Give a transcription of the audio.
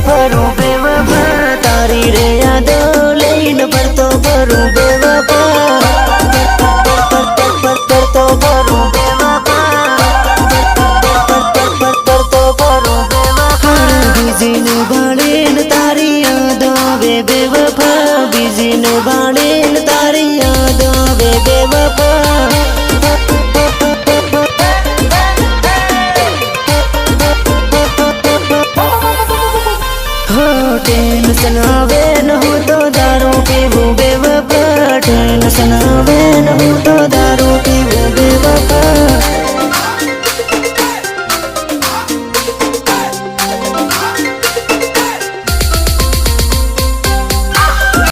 ફરું બેવફા તારી રે યાદો લઈને ફરતો ફરું બેવફા ફરતો ફરું બેવફા ફરતો ફરું બેવફા બીજીને ભાળીને તારી યાદો આવે બેવફા બીજીને ભાળીને તારી યાદો આવે બેવફા टेंशन आवे